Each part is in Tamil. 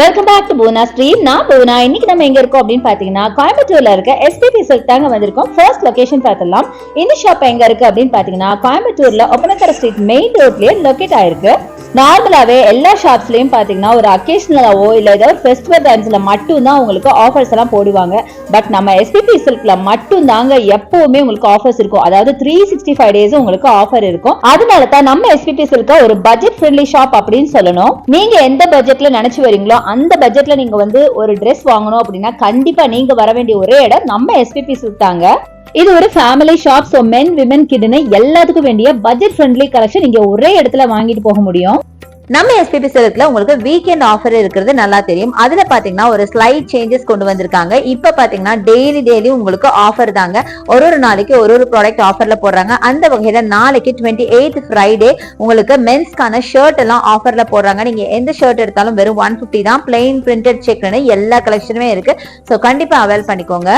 Welcome back to Poona stream. நான் பூனா. இன்னைக்கு நம்ம எங்க இருக்கோம் அப்படின்னு பாத்தீங்கன்னா கோயம்புத்தூர்ல இருக்க எஸ்பிபி சில்க் தாங்க வந்திருக்கோம். ஃபர்ஸ்ட் லொகேஷன் பார்த்தலாம். இந்த ஷாப் எங்க இருக்கு அப்படின்னு பாத்தீங்கன்னா கோயம்புத்தூர்ல ஒப்பனக்கரை ஸ்ட்ரீட் மெயின் ரோட்லயே லொகேட் ஆயிருக்கு. நார்மலாவே எல்லா ஷாப்ஸ்லயும் பாத்தீங்கன்னா ஒரு அக்கேஷனலாவோ இல்ல ஏதாவது ஃபெஸ்டிவல் டைம்ஸ்ல மட்டும் தான் உங்களுக்கு ஆஃபர்ஸ் எல்லாம் போடுவாங்க. பட் நம்ம எஸ்பிபி சில்க்ல மட்டும் தாங்க எப்பவுமே உங்களுக்கு ஆஃபர்ஸ் இருக்கும். அதாவது 365 டேஸ் உங்களுக்கு ஆஃபர் இருக்கும். அதனால தான் நம்ம எஸ்பிபி சில்க ஒரு பட்ஜெட் ஃப்ரெண்ட்லி ஷாப் அப்படின்னு சொல்லணும். நீங்க எந்த பட்ஜெட்ல நினைச்சு வரீங்களோ அந்த பட்ஜெட்ல நீங்க வந்து ஒரு ட்ரெஸ் வாங்கணும் அப்படின்னா கண்டிப்பா நீங்க வர வேண்டிய ஒரே இடம் நம்ம எஸ்பிபி சில்க் தாங்க. இது ஒரு family shop. So men women கிட்னு எல்லாத்துக்கும் வேண்டிய பட்ஜெட் ஃப்ரெண்ட்லி கலெக்ஷன் நீங்க ஒரே இடத்துல வாங்கிட்டு போக முடியும். நம்ம எஸ்பிபி சில்க்ல உங்களுக்கு வீக்கெண்ட் ஆஃபர் இருக்கிறது நல்லா தெரியும். அதுல பாத்தீங்கன்னா ஒரு ஸ்லைட் சேஞ்சஸ் கொண்டு வந்திருக்காங்க. இப்ப பாத்தீங்கன்னா டெய்லி உங்களுக்கு ஆஃபர் தாங்க. ஒரு நாளைக்கு ஒரு ப்ராடக்ட் ஆஃபர்ல போடுறாங்க. அந்த வகையில நாளைக்கு 28th ஃப்ரைடே உங்களுக்கு மென்ஸ்க்கான ஷர்ட் எல்லாம் ஆஃபர்ல போடுறாங்க. நீங்க எந்த ஷர்ட் எடுத்தாலும் வெறும் 150 தான். பிளைன் பிரிண்டட் செக்னு எல்லா கலெக்ஷனுமே இருக்கு. சோ கண்டிப்பா அவைல் பண்ணிக்கோங்க.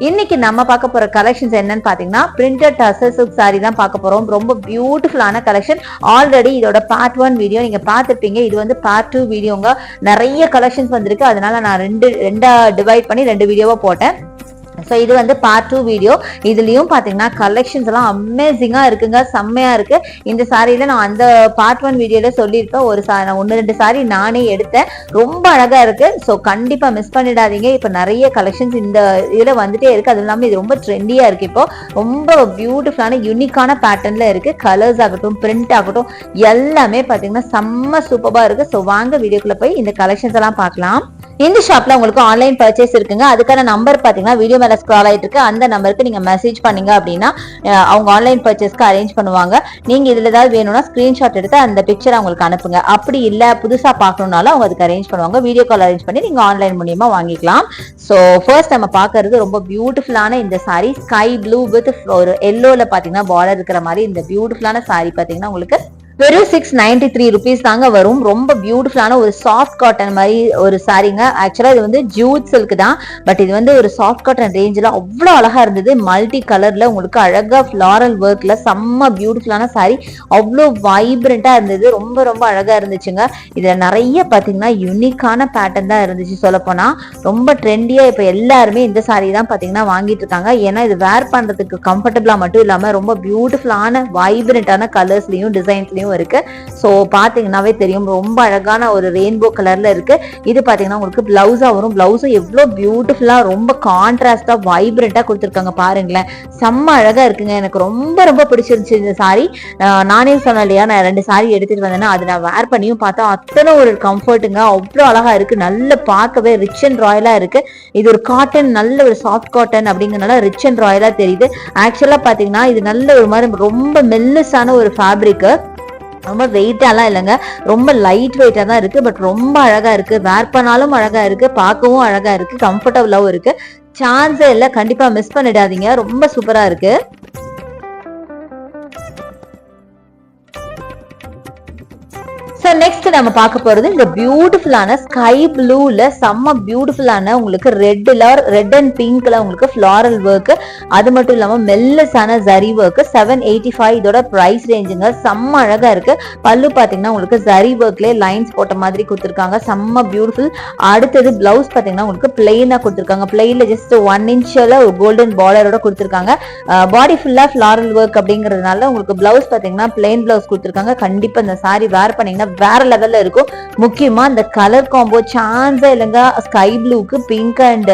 இன்னைக்கு நம்ம பார்க்க போற கலெக்ஷன்ஸ் என்னன்னு பாத்தீங்கன்னா பிரிண்டட் டசர் சில்க் சாரி தான் பார்க்க போறோம். ரொம்ப பியூட்டிஃபுல்லான கலெக்ஷன். ஆல்ரெடி இதோட பார்ட் 1 வீடியோ நீங்க பார்த்திருப்பீங்க. இது வந்து பார்ட் 2 வீடியோங்க. நிறைய கலெக்ஷன்ஸ் வந்திருக்கு. அதனால நான் ரெண்டா டிவைட் பண்ணி 2 வீடியோவா போட்டேன். ஸோ இது வந்து பார்ட் 2 வீடியோ. இதுலயும் பாத்தீங்கன்னா கலெக்ஷன்ஸ் எல்லாம் அமேசிங்கா இருக்குங்க, செம்மையா இருக்கு. இந்த சாரியில நான் அந்த பார்ட் 1 வீடியோல சொல்லியிருப்பேன். ஒரு 1-2 சாரி நானே எடுத்தேன். ரொம்ப அழகா இருக்கு. ஸோ கண்டிப்பா மிஸ் பண்ணிடாதீங்க. இப்ப நிறைய கலெக்ஷன்ஸ் இந்த இதுல வந்துட்டே இருக்கு. அது இல்லாம இது ரொம்ப ட்ரெண்டியா இருக்கு. இப்போ ரொம்ப பியூட்டிஃபுல்லான யூனிக்கான பேட்டர்ன்ல இருக்கு. கலர்ஸ் ஆகட்டும், பிரிண்ட் ஆகட்டும், எல்லாமே பாத்தீங்கன்னா செம்ம சூப்பரா இருக்கு. ஸோ வாங்க வீடியோக்குள்ள போய் இந்த கலெக்ஷன்ஸ் எல்லாம் பார்க்கலாம். இந்த ஷாப்ல உங்களுக்கு ஆன்லைன் பர்ச்சேஸ் இருக்குங்க. அதுக்கான நம்பர் பாத்தீங்கன்னா வீடியோ மேல ஸ்க்ரால் ஆயிட்டு இருக்கு. அந்த நம்பருக்கு நீங்க மெசேஜ் பண்ணீங்க அப்படின்னா அவங்க ஆன்லைன் பர்ச்சேஸ்க்கு அரேஞ்ச் பண்ணுவாங்க. நீங்க இதுல ஏதாவது வேணும்னா ஸ்கிரீன்ஷாட் எடுத்து அந்த பிக்சர் அவங்களுக்கு அனுப்புங்க. அப்படி இல்ல புதுசா பாக்கணும்னாலும் அவங்க அதுக்கு அரேஞ்ச் பண்ணுவாங்க. வீடியோ கால் அரேஞ்ச் பண்ணி நீங்க ஆன்லைன் மூலியமா வாங்கிக்கலாம். சோ ஃபர்ஸ்ட் நம்ம பாக்குறது ரொம்ப பியூட்டிஃபுல்லான இந்த சாரி. ஸ்கை ப்ளூ வித் ஒரு எல்லோல பாத்தீங்கன்னா பார்டர் இருக்கிற மாதிரி இந்த பியூட்டிஃபுல்லான சாரி பாத்தீங்கன்னா உங்களுக்கு வெறும் 693 ருபீஸ் தாங்க வரும். ரொம்ப பியூட்டிஃபுல்லான ஒரு சாஃப்ட் காட்டன் மாதிரி ஒரு சாரிங்க. ஆக்சுவலா இது வந்து ஜூட் சில்க் தான். பட் இது வந்து ஒரு சாஃப்ட் காட்டன் ரேஞ்சில் அவ்வளோ அழகா இருந்தது. மல்டி கலர்ல உங்களுக்கு அழகா ஃபிளாரல் ஒர்க்ல செம்ம பியூட்டிஃபுல்லான சாரி. அவ்வளோ வைப்ரண்டா இருந்தது. ரொம்ப ரொம்ப அழகா இருந்துச்சுங்க. இதுல நிறைய பாத்தீங்கன்னா யூனிக்கான பேட்டர்ன் தான் இருந்துச்சு. சொல்ல போனா ரொம்ப ட்ரெண்டியா இப்ப எல்லாருமே இந்த சாரி தான் பாத்தீங்கன்னா வாங்கிட்டு இருக்காங்க. ஏன்னா இது வேர் பண்றதுக்கு கம்ஃபர்டபுளா மட்டும் இல்லாம ரொம்ப பியூட்டிஃபுல்லான வைப்ரண்டான கலர்ஸ்லயும் டிசைன்ஸ்லயும் இருக்கு. சோ பாத்தீங்கன்னாவே தெரியும் ரொம்ப அழகான ஒரு ரெயின்போ கலர்ல இருக்கு. இது பாத்தீங்கன்னா உங்களுக்கு பிளவுஸா வரும். பிளவுஸும் எவ்வளவு பியூட்டிஃபுல்லா ரொம்ப கான்ட்ராஸ்டா வைப்ரண்டா கொடுத்துருக்காங்க. பாருங்களேன், செம்ம அழகா இருக்குங்க. எனக்கு ரொம்ப ரொம்ப பிடிச்சிருந்துச்சு இந்த சாரி. நானே சொன்னேன் இல்லையா, நான் 2 சாரி எடுத்துட்டு வந்தேன்னா அது நான் வேர் பண்ணியும் பார்த்தா அத்தனை ஒரு கம்ஃபர்ட்டுங்க. அவ்வளவு அழகா இருக்கு. நல்ல பார்க்கவே ரிச் அண்ட் ராயலா இருக்கு. இது ஒரு காட்டன், நல்ல ஒரு சாஃப்ட் காட்டன் அப்படிங்கறனால ரிச் அண்ட் ராயலா தெரியுது. ஆக்சுவலா பாத்தீங்கன்னா இது நல்ல ஒரு மாதிரி ரொம்ப மெல்லிஸான ஒரு ஃபேப்ரிக். ரொம்ப வெயிட்டாலாம் இல்லைங்க, ரொம்ப லைட் வெயிட்டா தான் இருக்கு. பட் ரொம்ப அழகா இருக்கு. வேர் பண்ணாலும் அழகா இருக்கு, பார்க்கவும் அழகா இருக்கு, கம்ஃபர்டபுளாவும் இருக்கு. சான்ஸே இல்லை, கண்டிப்பா மிஸ் பண்ணிடாதீங்க. ரொம்ப சூப்பரா இருக்கு. So next நம்ம பார்க்க போறது இந்த பியூட்டிஃபுல்லான ஸ்கை ப்ளூல செம்ம பியூட்டிஃபுல்லான உங்களுக்கு ரெட் அண்ட் பிங்க்ல உங்களுக்கு ஃபிளாரல் ஒர்க். அது மட்டும் இல்லாம மெல்லஸான ஜரி ஒர்க். 785 இதோட பிரைஸ் ரேஞ்சுங்க. செம்ம அழகா இருக்கு. பல்லு பாத்தீங்கன்னா உங்களுக்கு ஜரி ஒர்க்லயே லைன்ஸ் போட்ட மாதிரி கொடுத்துருக்காங்க. செம்ம பியூட்டிஃபுல். அடுத்தது பிளவுஸ் பாத்தீங்கன்னா உங்களுக்கு பிளெயினா கொடுத்துருக்காங்க. பிளெயின்ல ஜஸ்ட் 1 இன்ச்ல ஒரு கோல்டன் பார்டரோட கொடுத்துருக்காங்க. பாடி ஃபுல்லா ஃபிளாரல் ஒர்க் அப்படிங்கறதுனால உங்களுக்கு பிளவுஸ் பாத்தீங்கன்னா பிளெயின் பிளவுஸ் கொடுத்துருக்காங்க. கண்டிப்பா இந்த சாரி வேர் பண்ணீங்கன்னா வேற லெவல்ல இருக்கும். முக்கியமா இந்த கலர் காம்போ சான்ஸே இல்லைங்க. ஸ்கை ப்ளூக்கு பிங்க் அண்ட்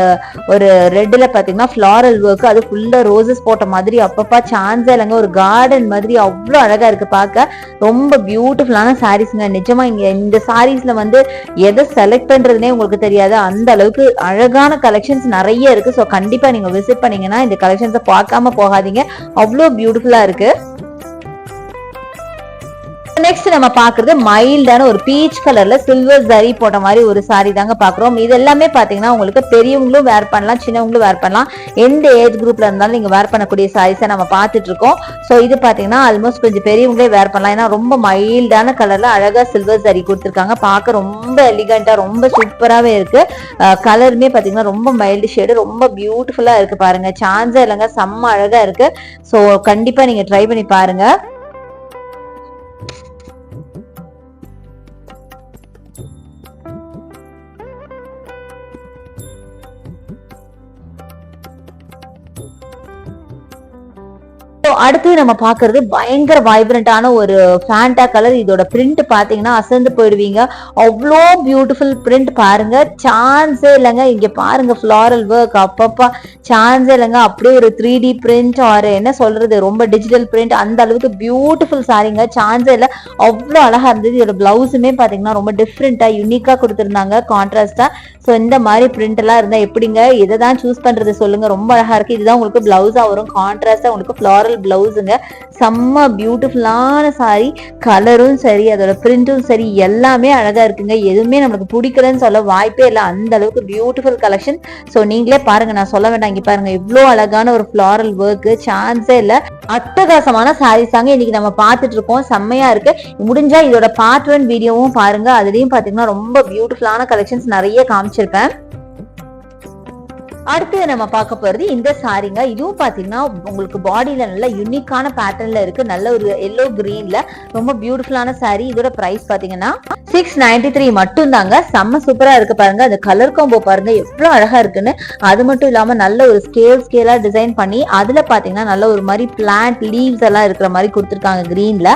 ஒரு ரெட்ல பாத்தீங்கன்னா ஃபிளாரல் ஒர்க், அது ஃபுல்லா ரோசஸ் போட்ட மாதிரி அப்பப்பா சான்ஸே இல்லைங்க. ஒரு கார்டன் மாதிரி அவ்வளவு அழகா இருக்கு பார்க்க. ரொம்ப பியூட்டிஃபுல்லான சாரீஸ்ங்க. நிஜமா இங்க இந்த சாரீஸ்ல வந்து எதை செலக்ட் பண்றதுனே உங்களுக்கு தெரியாது. அந்த அளவுக்கு அழகான கலெக்ஷன்ஸ் நிறைய இருக்கு. ஸோ கண்டிப்பா நீங்க விசிட் பண்ணீங்கன்னா இந்த கலெக்ஷன்ஸை பார்க்காம போகாதீங்க. அவ்வளோ பியூட்டிஃபுல்லா இருக்கு. நெக்ஸ்ட் நம்ம பாக்குறது மைல்டான ஒரு பீச் கலர்ல சில்வர் ஜரி போட்ட மாதிரி ஒரு சாரி தாங்க பாக்குறோம். இது எல்லாமே பாத்தீங்கன்னா உங்களுக்கு பெரியவங்களும் வேர் பண்ணலாம், சின்னவங்களும் வேர் பண்ணலாம். எந்த ஏஜ் குரூப்ல இருந்தாலும் நீங்க வேர் பண்ணக்கூடிய சாரீஸை நம்ம பாத்துட்டு இருக்கோம். சோ இது பாத்தீங்கன்னா ஆல்மோஸ்ட் கொஞ்சம் பெரியவங்களே வேர் பண்ணலாம். ஏன்னா ரொம்ப மைல்டான கலர்ல அழகா சில்வர் ஜரி கொடுத்துருக்காங்க. பார்க்க ரொம்ப எலிகண்டா ரொம்ப சூப்பராவே இருக்கு. கலருமே பாத்தீங்கன்னா ரொம்ப மைல்டு ஷேடு, ரொம்ப பியூட்டிஃபுல்லா இருக்கு. பாருங்க, சான்ஸே இல்லைங்க, செம்ம அழகா இருக்கு. சோ கண்டிப்பா நீங்க ட்ரை பண்ணி பாருங்க. அடுத்து நம்ம பாக்குறது பயங்கர வைப்ரண்டான ஒரு ஃபேண்டா கலர். இதோட பிரிண்ட் பாத்தீங்கன்னா அசந்து போயிடுவீங்க, அவ்வளோ பியூட்டிஃபுல் பிரிண்ட் பாருங்க, சான்ஸே இல்லைங்க. இங்க பாருங்க ஃபிளாரல் ஒர்க், அப்பப்பா சான்ஸே இல்லைங்க. அப்படியே ஒரு 3D பிரிண்ட் ஆர் என்ன சொல்றது, ரொம்ப டிஜிட்டல் பிரிண்ட், அந்த அளவுக்கு பியூட்டிஃபுல் சாரிங்க, சான்ஸே இல்லை, அவ்வளோ அழகா இருந்தது. இதோட பிளவுஸுமே பாத்தீங்கன்னா ரொம்ப டிஃப்ரெண்டா யூனிக்கா கொடுத்துருந்தாங்க, கான்ட்ராஸ்டா. ஸோ இந்த மாதிரி பிரிண்ட் எல்லாம் இருந்தா எப்படிங்க, இதை தான் சூஸ் பண்றது சொல்லுங்க. ரொம்ப அழகா இருக்கு. இதுதான் உங்களுக்கு பிளவுஸா வரும், கான்ட்ராஸ்டா உங்களுக்கு ஃபிளாரல் பிளவுஸுங்க. செம்ம பியூட்டிஃபுல்லான சாரி, கலரும் சரி அதோட பிரிண்டும் சரி எல்லாமே அழகா இருக்குங்க. எதுவுமே நம்மளுக்கு பிடிக்கலன்னு சொல்ல வாய்ப்பே இல்லை, அந்த அளவுக்கு பியூட்டிஃபுல் கலெக்ஷன். ஸோ நீங்களே பாருங்க, நான் சொல்ல வேண்டாம். இங்க பாருங்க இவ்வளோ அழகான ஒரு ஃபிளாரல் ஒர்க், சான்ஸே இல்லை. அட்டகாசமான சாரீஸ் தாங்க இன்னைக்கு நம்ம பார்த்துட்டு இருக்கோம், செம்மையா இருக்கு. முடிஞ்சா இதோட பார்ட் 1 வீடியோவும் பாருங்க, அதுலயும் பாத்தீங்கன்னா ரொம்ப பியூட்டிஃபுல்லான கலெக்ஷன்ஸ் நிறைய காமிச்சிருப்பேன். அடுத்து நம்ம பார்க்க போறது இந்த சாரிங்க. இதுவும் பாத்தீங்கன்னா உங்களுக்கு பாடியில நல்ல யூனிக்கான பேட்டர்ன்ல இருக்கு, நல்ல ஒரு எல்லோ கிரீன்ல ரொம்ப பியூட்டிஃபுல்லான சாரி. இதோட பிரைஸ் பாத்தீங்கன்னா 693 மட்டும் தாங்க. செம்ம சூப்பரா இருக்கு பாருங்க. அந்த கலர் காம்போ பாருங்க எவ்வளவு அழகா இருக்குன்னு. அது மட்டும் இல்லாம நல்ல ஒரு ஸ்கேலா டிசைன் பண்ணி அதுல பாத்தீங்கன்னா நல்ல ஒரு மாதிரி பிளான்ட் லீவ்ஸ் எல்லாம் இருக்கிற மாதிரி கொடுத்துருக்காங்க கிரீன்ல.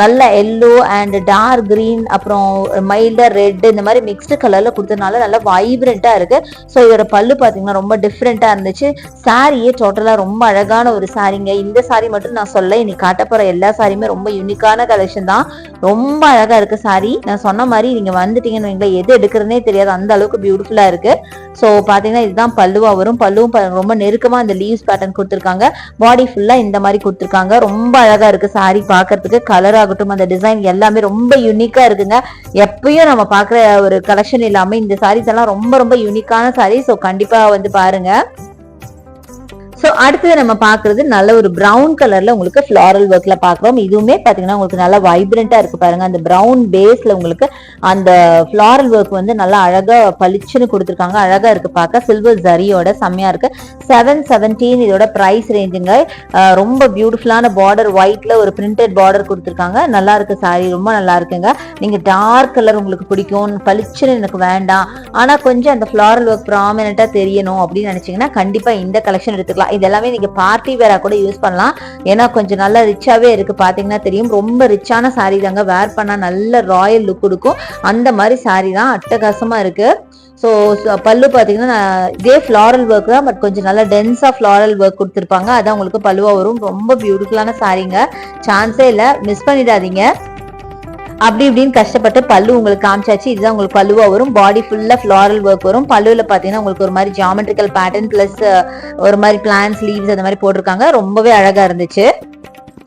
நல்ல எல்லோ அண்ட் டார்க் கிரீன் அப்புறம் மைல்டா ரெட் இந்த மாதிரி மிக்ஸ்டு கலர்ல கொடுத்ததுனால நல்ல வைப்ரண்டா இருக்கு. ஸோ இதோட பல்லு பாத்தீங்கன்னா ரொம்ப டிஃப்ரெண்டா இருந்துச்சு. சாரியே டோட்டலா ரொம்ப அழகான ஒரு சாரிங்க. இந்த சாரி மட்டும் நான் சொல்ல, இன்னைக்கு காட்ட போற எல்லா சாரியுமே ரொம்ப யூனிக்கான கலெக்ஷன் தான். ரொம்ப அழகா இருக்கு சாரி. நான் சொன்ன மாதிரி நீங்க வந்துட்டீங்கன்னு எது எடுக்கிறதுனே தெரியாது, அந்த அளவுக்கு பியூட்டிஃபுல்லா இருக்கு. ஸோ பாத்தீங்கன்னா இதுதான் பல்லுவா வரும். பல்லுவும் ரொம்ப நெருக்கமா இந்த லீவ்ஸ் பேட்டர்ன் கொடுத்துருக்காங்க. பாடி ஃபுல்லா இந்த மாதிரி கொடுத்துருக்காங்க. ரொம்ப அழகா இருக்கு சாரி பாக்குறதுக்கு. கலர் ஆகட்டும் அந்த டிசைன் எல்லாமே ரொம்ப யூனிக்கா இருக்குங்க. எப்பயும் நம்ம பாக்குற ஒரு கலெக்ஷன் இல்லாம இந்த சாரீஸ் எல்லாம் ரொம்ப ரொம்ப யூனிக்கான சாரி. ஸோ கண்டிப்பா வந்து பாருங்க. சோ அடுத்தது நம்ம பாக்குறது நல்ல ஒரு பிரவுன் கலர்ல உங்களுக்கு ஃபிளாரல் ஒர்க்ல பாக்குறோம். இதுவுமே பாத்தீங்கன்னா உங்களுக்கு நல்லா வைப்ரண்டா இருக்கு பாருங்க. அந்த பிரவுன் பேஸ்ல உங்களுக்கு அந்த ஃபிளாரல் ஒர்க் வந்து நல்லா அழகா பளிச்சுன்னு கொடுத்துருக்காங்க. அழகா இருக்கு பார்க்க. சில்வர் ஜரியோட செம்மையா இருக்கு. 717 இதோட பிரைஸ் ரேஞ்சுங்க. ரொம்ப பியூட்டிஃபுல்லான பார்டர், ஒயிட்ல ஒரு பிரிண்டட் பார்டர் கொடுத்துருக்காங்க. நல்லா இருக்கு சாரி, ரொம்ப நல்லா இருக்குங்க. நீங்க டார்க் கலர் உங்களுக்கு பிடிக்கும், பளிச்சுன்னு எனக்கு வேண்டாம், ஆனா கொஞ்சம் அந்த ஃபிளாரல் ஒர்க் ப்ராமினெண்டா தெரியணும் அப்படின்னு நினைச்சீங்கன்னா கண்டிப்பா இந்த கலெக்ஷன் எடுத்துக்கலாம். இதெல்லாமே நீங்க பார்ட்டி வேரா கூட யூஸ் பண்ணலாம். ஏன்னா கொஞ்சம் நல்லா ரிச்சாவே இருக்கு, பாத்தீங்கன்னா தெரியும். ரொம்ப ரிச்சான சாரி தாங்க. வேர் பண்ணா நல்ல ராயல் லுக் கொடுக்கும். அந்த மாதிரி சாரி தான், அட்டகாசமா இருக்கு. ஸோ பல்லு பார்த்தீங்கன்னா இதே ஃப்ளாரல் ஒர்க் தான், பட் கொஞ்சம் நல்லா டென்ஸாக ஃப்ளாரல் ஒர்க் கொடுத்துருப்பாங்க. அதான் உங்களுக்கு பல்லுவா வரும். ரொம்ப பியூட்டிஃபுல்லான சாரிங்க, சான்ஸே இல்லை, மிஸ் பண்ணிடாதீங்க. அப்படி இப்படின்னு கஷ்டப்பட்டு பல்லு உங்களுக்கு காமிச்சாச்சு. இதுதான் உங்களுக்கு பல்லுவா வரும். பாடி ஃபுல்லா ஃபிளாரல் ஒர்க் வரும். பல்லுல பாத்தீங்கன்னா உங்களுக்கு ஒரு மாதிரி ஜியாமெட்ரிக்கல் பேட்டர்ன் பிளஸ் ஒரு மாதிரி பிளான்ஸ் லீவ்ஸ் அந்த மாதிரி போட்டிருக்காங்க. ரொம்பவே அழகா இருந்துச்சு.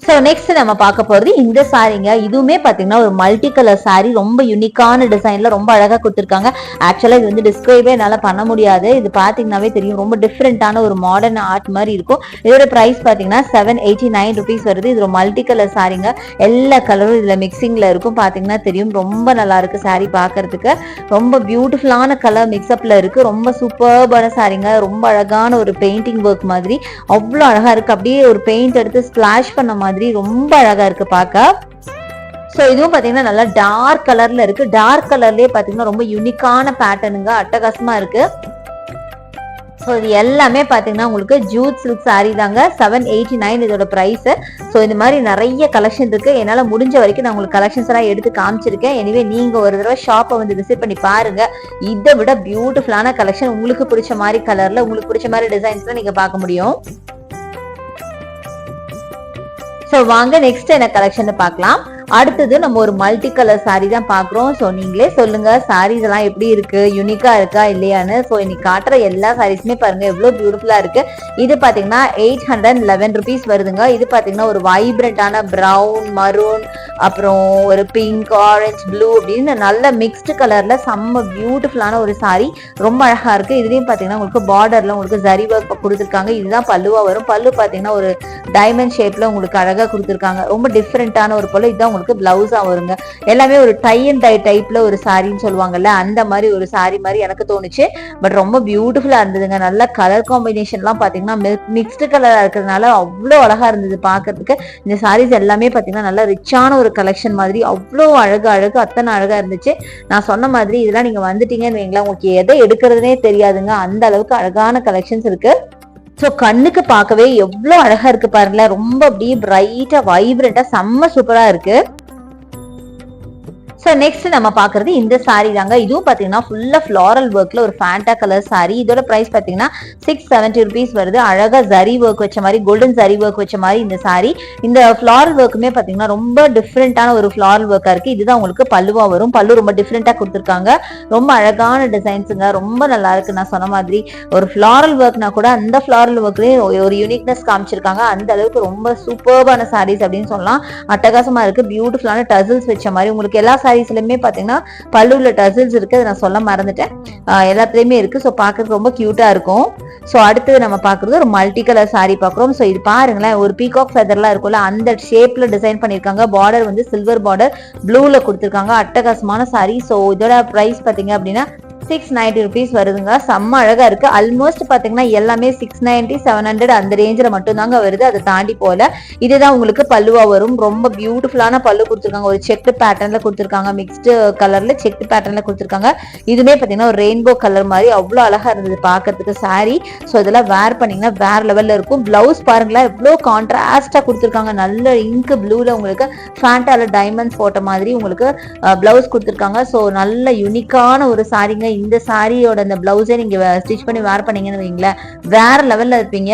ஸோ நெக்ஸ்ட் நம்ம பார்க்க போறது இந்த சாரிங்க. இதுவுமே பாத்தீங்கன்னா ஒரு மல்டி கலர் சாரி, ரொம்ப யூனிக்கான டிசைன்ல ரொம்ப அழகா கொடுத்துருக்காங்க. ஆக்சுவலா இது வந்து டிஸ்கிரைபே என்னால பண்ண முடியாது. இது பாத்தீங்கன்னாவே தெரியும், ரொம்ப டிஃப்ரெண்டான ஒரு மாடர்ன் ஆர்ட் மாதிரி இருக்கும். இதோட பிரைஸ் பாத்தீங்கன்னா 789 ருபீஸ் வருது. இது ஒரு மல்டி கலர் சாரிங்க. எல்லா கலரும் இதுல மிக்சிங்ல இருக்கும், பாத்தீங்கன்னா தெரியும். ரொம்ப நல்லா இருக்கு சாரி பாக்குறதுக்கு. ரொம்ப பியூட்டிஃபுல்லான கலர் மிக்ஸ்அப்ல இருக்கு. ரொம்ப சூப்பர்பான சாரிங்க. ரொம்ப அழகான ஒரு பெயிண்டிங் ஒர்க் மாதிரி அவ்வளவு அழகா இருக்கு. அப்படியே ஒரு பெயிண்ட் எடுத்து ஸ்பிளாஷ் பண்ண மாதிரி ரொம்ப அழகா இருக்கு பார்க்க. சோ இதுவும் பாத்தீங்கன்னா நல்லா டார்க் கலர்ல இருக்கு. டார்க் கலர்லயே பாத்தீங்கன்னா ரொம்ப யூனிக்கான பேட்டர்னுங்க, அட்டகாசமா இருக்கு. ஸோ இது எல்லாமே பாத்தீங்கன்னா உங்களுக்கு ஜூட் சில்க் சாரி தாங்க. 789 இதோட பிரைஸ். ஸோ இந்த மாதிரி நிறைய கலெக்ஷன் இருக்கு. என்னால முடிஞ்ச வரைக்கும் நான் உங்களுக்கு கலெக்ஷன்ஸ் எல்லாம் எடுத்து காமிச்சிருக்கேன். எனிவே நீங்க ஒரு தடவை ஷாப்பை வந்து விசிட் பண்ணி பாருங்க. இதை விட பியூட்டிஃபுல்லான கலெக்ஷன் உங்களுக்கு பிடிச்ச மாதிரி கலர்ல, உங்களுக்கு பிடிச்ச மாதிரி டிசைன்ஸ்ல நீங்க பார்க்க முடியும். சோ வாங்க நெக்ஸ்ட் என்ன கலெக்ஷன் பார்க்கலாம். அடுத்தது நம்ம ஒரு மல்டி கலர் சாரி தான் பாக்குறோம். ஸோ நீங்களே சொல்லுங்க சாரீஸ் எல்லாம் எப்படி இருக்கு, யூனிக்கா இருக்கா இல்லையான்னு. ஸோ இன்னைக்கு காட்டுற எல்லா சாரீஸுமே பாருங்க எவ்வளவு பியூட்டிஃபுல்லா இருக்கு. இது பாத்தீங்கன்னா 811 ருபீஸ் வருதுங்க. இது பாத்தீங்கன்னா ஒரு வைப்ரண்டான பிரவுன், மரூன், அப்புறம் ஒரு பிங்க், ஆரஞ்சு, ப்ளூ அப்படின்னு நல்ல மிக்ஸ்டு கலர்ல செம்ம பியூட்டிஃபுல்லான ஒரு சாரி. ரொம்ப அழகா இருக்கு. இதுலயும் பாத்தீங்கன்னா உங்களுக்கு பார்டர்ல உங்களுக்கு ஜரி ஒர்க் கொடுத்துருக்காங்க. இதுதான் பல்லுவா வரும். பல்லு பாத்தீங்கன்னா ஒரு டைமண்ட் ஷேப்ல உங்களுக்கு அழகா கொடுத்துருக்காங்க. ரொம்ப டிஃப்ரெண்டான ஒரு பல்லு. இதுதான் உங்களுக்கு பிளவுஸா வருங்க. எல்லாமே ஒரு டை அண்ட் டை டைப்ல ஒரு சாரின்னு சொல்லுவாங்கல்ல, அந்த மாதிரி ஒரு சாரி மாதிரி எனக்கு தோணுச்சு. பட் ரொம்ப பியூட்டிஃபுல்லா இருந்ததுங்க. நல்ல கலர் காம்பினேஷன் எல்லாம் பாத்தீங்கன்னா மிக்ஸ்டு கலரா இருக்கிறதுனால அவ்வளவு அழகா இருந்தது பாக்குறதுக்கு. இந்த சாரீஸ் எல்லாமே பாத்தீங்கன்னா நல்ல ரிச்சான ஒரு கலெக்ஷன் மாதிரி அவ்வளோ அழகு அத்தனை அழகா இருந்துச்சு. நான் சொன்ன மாதிரி இதெல்லாம் நீங்க வந்துட்டீங்கன்னு வைங்களா, உங்களுக்கு எதை எடுக்கிறதுனே தெரியாதுங்க. அந்த அளவுக்கு அழகான கலெக்ஷன்ஸ் இருக்கு. ஸோ கண்ணுக்கு பார்க்கவே எவ்வளோ அழகா இருக்கு பாருங்களேன். ரொம்ப அப்படியே பிரைட்டா வைப்ரண்டா செம்ம சூப்பரா இருக்கு. ஸோ நெக்ஸ்ட் நம்ம பாக்குறது இந்த சாரி தாங்க. இதுவும் பாத்தீங்கன்னா ஃபுல்லா ஃபிளாரல் ஒர்க்ல ஒரு ஃபேண்டா கலர் சாரி. இதோட பிரைஸ் பாத்தீங்கன்னா 670 rupees வருது. அழகா ஜரி ஒர்க் வச்ச மாதிரி, கோல்டன் ஜரி ஒர்க் வச்ச மாதிரி இந்த சாரி. இந்த ஃபிளாரல் ஒர்க்குமே பாத்தீங்கன்னா ரொம்ப டிஃப்ரெண்டான ஒரு ஃபிளாரல் ஒர்க்கா இருக்கு. இதுதான் உங்களுக்கு பல்லுவா வரும். பல்லு ரொம்ப டிஃப்ரெண்டா கொடுத்துருக்காங்க. ரொம்ப அழகான டிசைன்ஸுங்க, ரொம்ப நல்லா இருக்கு. நான் சொன்ன மாதிரி ஒரு ஃபிளாரல் ஒர்க்னா கூட அந்த ஃபிளாரல் ஒர்க்லயே ஒரு யூனிக்னஸ் காமிச்சிருக்காங்க. அந்த அளவுக்கு ரொம்ப சூப்பர்பான சாரீஸ் அப்படின்னு சொல்லலாம். அட்டகாசமா இருக்கு. பியூட்டிஃபுல்லான டசல்ஸ் வச்ச மாதிரி உங்களுக்கு எல்லா சாரீஸ்லயுமே பாத்தீங்கன்னா பல்லுல டசல்ஸ் இருக்கு. அதை நான் சொல்ல மறந்துட்டேன். எல்லாத்துலயுமே இருக்கு. ஸோ பாக்குறதுக்கு ரொம்ப கியூட்டா இருக்கும். ஸோ அடுத்தது நம்ம பாக்குறது ஒரு மல்டி கலர் சாரி பாக்குறோம். ஸோ இது பாருங்களேன், ஒரு பீகாக் ஃபெதர்லாம் இருக்கும்ல அந்த ஷேப்ல டிசைன் பண்ணிருக்காங்க. பார்டர் வந்து சில்வர் பார்டர் ப்ளூல கொடுத்துருக்காங்க. அட்டகாசமான சாரி. ஸோ இதோட பிரைஸ் பாத்தீங்க அப்படின்னா 690 rupees வருதுங்க. செம்ம அழகா இருக்கு. ஆல்மோஸ்ட் பாத்தீங்கன்னா எல்லாமே 690 700 அந்த ரேஞ்சில் மட்டும் தாங்க வருது. அதை தாண்டி போல. இதுதான் உங்களுக்கு பல்லுவா வரும். ரொம்ப பியூட்டிஃபுல்லான பல்லு கொடுத்துருக்காங்க. ஒரு செக் பேட்டர்ன்ல கொடுத்துருக்காங்க. மிக்ஸ்டு கலர்ல செக் பேட்டர்ன்ல கொடுத்துருக்காங்க. இதுமே பாத்தீங்கன்னா ஒரு ரெயின்போ கலர் மாதிரி அவ்வளவு அழகா இருந்தது பாக்குறதுக்கு சாரி. ஸோ இதெல்லாம் வேர் பண்ணீங்கன்னா வேற லெவல்ல இருக்கும். பிளவுஸ் பாருங்களேன் எவ்வளவு கான்ட்ராஸ்டா கொடுத்துருக்காங்க. நல்ல இங்க் ப்ளூல உங்களுக்கு ஃபேண்டால டைமண்ட்ஸ் போட்ட மாதிரி உங்களுக்கு பிளவுஸ் கொடுத்துருக்காங்க. ஸோ நல்ல யூனிக்கான ஒரு சாரிங்க. இந்த சாரியோட அந்த பிளவுஸை நீங்க ஸ்டிச் பண்ணி வேர் பண்ணீங்கன்னு வைங்களேன், வேற லெவல்ல இருப்பீங்க.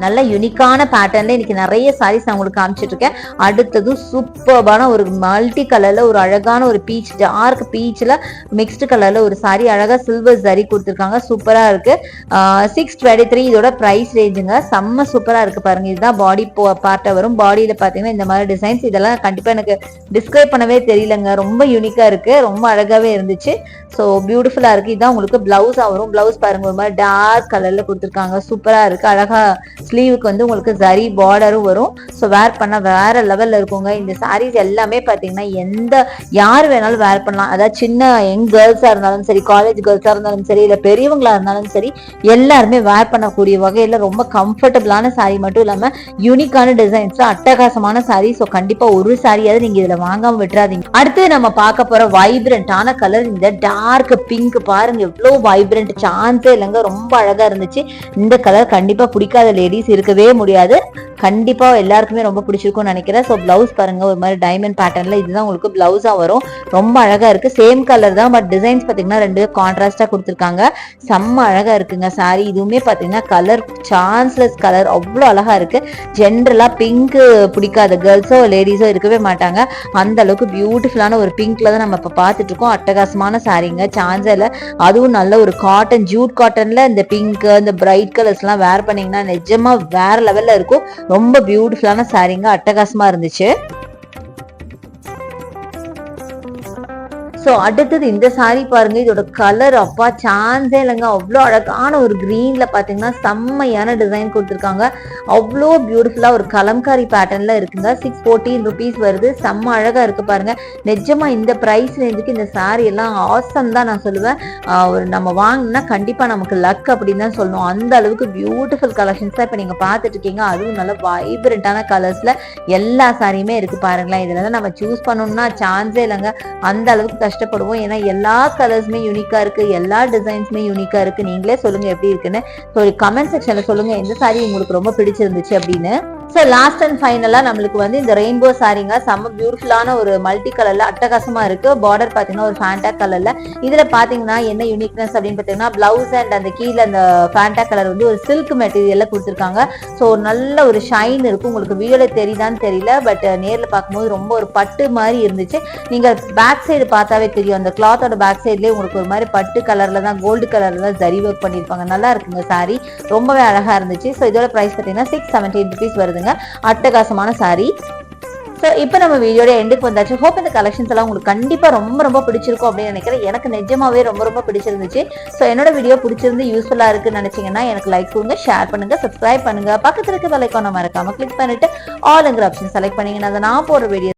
நல்ல யூனிக்கான பேட்டர்ன்ல இன்னைக்கு நிறைய சாரீஸ் நான் உங்களுக்கு காமிச்சிட்டு இருக்கேன். அடுத்தது சூப்பர்பான ஒரு மல்டி கலர்ல ஒரு அழகான ஒரு பீச், டார்க் பீச்ல மிக்ஸ்டு கலர்ல ஒரு சாரி. அழகா சில்வர் ஜரி கொடுத்துருக்காங்க. சூப்பரா இருக்கு. 623 இதோட பிரைஸ் ரேஞ்சுங்க. செம்ம சூப்பரா இருக்கு பாருங்க. இதுதான் பாடி பார்ட்டா வரும். பாடியில பாத்தீங்கன்னா இந்த மாதிரி டிசைன்ஸ். இதெல்லாம் கண்டிப்பா எனக்கு டிஸ்கிரைப் பண்ணவே தெரியலங்க. ரொம்ப யூனிக்கா இருக்கு. ரொம்ப அழகாவே இருந்துச்சு. ஸோ பியூட்டிஃபுல்லா இருக்கு. இதுதான் உங்களுக்கு பிளவுஸா வரும். பிளவுஸ் பாருங்க ஒரு மாதிரி டார்க் கலர்ல கொடுத்துருக்காங்க. சூப்பரா இருக்கு. அழகா ஸ்லீவுக்கு வந்து உங்களுக்கு ஜரி பார்டரும் வரும். ஸோ வேர் பண்ண வேற லெவல்ல இருக்குங்க. இந்த சாரீஸ் எல்லாமே பாத்தீங்கன்னா யார் வேணாலும் வேர் பண்ணலாம். அதாவது சின்ன யங் கேர்ள்ஸா இருந்தாலும் சரி, காலேஜ் கேர்ள்ஸா இருந்தாலும் சரி, இல்ல பெரியவங்களா இருந்தாலும் சரி, எல்லாருமே வேர் பண்ணக்கூடிய வகையில ரொம்ப கம்ஃபர்டபுளான சாரி மட்டும் இல்லாம யூனிக்கான டிசைன்ஸ்ல அட்டகாசமான சாரி. ஸோ கண்டிப்பா ஒரு சாரியாவது நீங்க இதுல வாங்காம விட்டுறாதீங்க. அடுத்து நம்ம பார்க்க போற வைப்ரண்டான கலர் இந்த டார்க் பிங்க். பாருங்க எவ்வளவு வைப்ரண்ட், சான்ஸே இல்லைங்க. ரொம்ப அழகா இருந்துச்சு. இந்த கலர் கண்டிப்பா பிடிக்காத லேடிஸ் இருக்கவே முடியாது. கண்டிப்பா எல்லாருக்குமே ரொம்ப பிடிச்சிருக்கும்னு நினைக்கிறேன். ஸோ பிளவுஸ் பாருங்க ஒரு மாதிரி டைமண்ட் பேட்டர்ன்ல. இதுதான் உங்களுக்கு பிளவுஸா வரும். ரொம்ப அழகா இருக்கு. சேம் கலர் தான், பட் டிசைன்ஸ் பாத்தீங்கன்னா ரெண்டு கான்ட்ராஸ்டா கொடுத்துருக்காங்க. செம்ம அழகா இருக்குங்க சாரி. இதுவுமே பாத்தீங்கன்னா கலர் சான்ஸ்லெஸ் கலர், அவ்வளவு அழகா இருக்கு. ஜென்ரலா பிங்க் பிடிக்காத கேர்ள்ஸோ லேடிஸோ இருக்கவே மாட்டாங்க. அந்த அளவுக்கு பியூட்டிஃபுல்லான ஒரு பிங்க்ல தான் நம்ம இப்ப பாத்துட்டு இருக்கோம். அட்டகாசமான சாரிங்க, சான்ஸ்ல. அதுவும் நல்ல ஒரு காட்டன், ஜூட் காட்டன்ல இந்த பிங்க், இந்த பிரைட் கலர்ஸ் எல்லாம் வேர் பண்ணீங்கன்னா நிஜமா வேற லெவல்ல இருக்கும். ரொம்ப பியூட்டிஃபுல்லான சாரிங்க. அட்டகாசமா இருந்துச்சு. ஸோ அடுத்தது இந்த சாரி பாருங்க. இதோட கலர் அப்பா சான்ஸே இல்லைங்க. அவ்வளோ அழகான ஒரு கிரீன்ல பாத்தீங்கன்னா செம்மையான டிசைன் கொடுத்துருக்காங்க. அவ்வளோ பியூட்டிஃபுல்லா ஒரு கலம்காரி பேட்டர்ன்ல இருக்குங்க. 614 rupees வருது. செம்ம அழகா இருக்கு பாருங்க. நிஜமா இந்த பிரைஸ் ரேஞ்சுக்கு இந்த சாரி எல்லாம் ஆசம் தான் நான் சொல்லுவேன். ஒரு நம்ம வாங்கினா கண்டிப்பா நமக்கு லக் அப்படின்னு தான் சொல்லணும். அந்த அளவுக்கு பியூட்டிஃபுல் கலெக்ஷன்ஸ் தான் இப்ப நீங்க பாத்துட்டு இருக்கீங்க. அதுவும் நல்ல வைப்ரண்டான கலர்ஸ்ல எல்லா சாரியுமே இருக்கு பாருங்களேன். இதுல நம்ம சூஸ் பண்ணணும்னா சான்ஸே இல்லைங்க. அந்த அளவுக்கு கஷ்டப்படுவோம். ஏன்னா எல்லா கலர்ஸுமே யூனிக்கா இருக்கு, எல்லா டிசைன்ஸுமே யூனிக்கா இருக்கு. நீங்களே சொல்லுங்க எப்படி இருக்குன்னு. ஸோ கமெண்ட் செக்ஷன்ல சொல்லுங்க எந்த சாரி உங்களுக்கு ரொம்ப பிடிச்சிருந்துச்சு அப்படின்னு. ஸோ லாஸ்ட் அண்ட் ஃபைனலா நம்மளுக்கு வந்து இந்த ரெயின்போ சாரிங்க. செம்ம பியூட்டிஃபுல்லான ஒரு மல்டி கலர்ல அட்டகாசமா இருக்கு. பார்டர் பாத்தீங்கன்னா ஒரு ஃபேண்டா கலர்ல. இதுல பாத்தீங்கன்னா என்ன யூனிக்னஸ் அப்படின்னு பாத்தீங்கன்னா பிளவுஸ் அண்ட் அந்த கீழே அந்த ஃபேண்டா கலர் வந்து ஒரு சில்க் மெட்டீரியல்ல கொடுத்துருக்காங்க. ஸோ நல்ல ஒரு ஷைன் இருக்கும். உங்களுக்கு வீடியோல தெரியுதான்னு தெரியல, பட் நேர்ல பார்க்கும்போது ரொம்ப ஒரு பட்டு மாதிரி இருந்துச்சு. நீங்க பேக் சைடு பார்த்தாவே தெரியும். அந்த கிளாத்தோட பேக் சைட்லயே உங்களுக்கு ஒரு மாதிரி பட்டு கலர்ல தான், கோல்டு கலர்ல தான் ஜரி ஒர்க் பண்ணிருப்பாங்க. நல்லா இருக்குங்க சாரி. ரொம்பவே அழகா இருந்துச்சு. ஸோ இதோட பிரைஸ் பாத்தீங்கன்னா 617 rupees வருதுங்க. அட்டகாசமான சாரி. ஸோ இப்போ நம்ம வீடியோட எண்டுக்கு வந்தாச்சு. ஹோப் இந்த கலெக்ஷன்ஸ் எல்லாம் உங்களுக்கு கண்டிப்பா ரொம்ப ரொம்ப பிடிச்சிருக்கும் அப்படின்னு நினைக்கிறேன். எனக்கு நிஜமாவே ரொம்ப ரொம்ப பிடிச்சிருந்துச்சு. ஸோ என்னோட வீடியோ பிடிச்சிருந்து யூஸ்ஃபுல்லா இருக்குன்னு நினைச்சீங்கன்னா எனக்கு லைக் கொடுங்க, ஷேர் பண்ணுங்க, சப்ஸ்கிரைப் பண்ணுங்க. பக்கத்துல இருக்க பெல் ஐகானை மறக்காம கிளிக் பண்ணிட்டு ஆல்ங்கிற ஆப்ஷன் செலக்ட் பண்ணீங்கன்னா நான் போடுற வீடியோ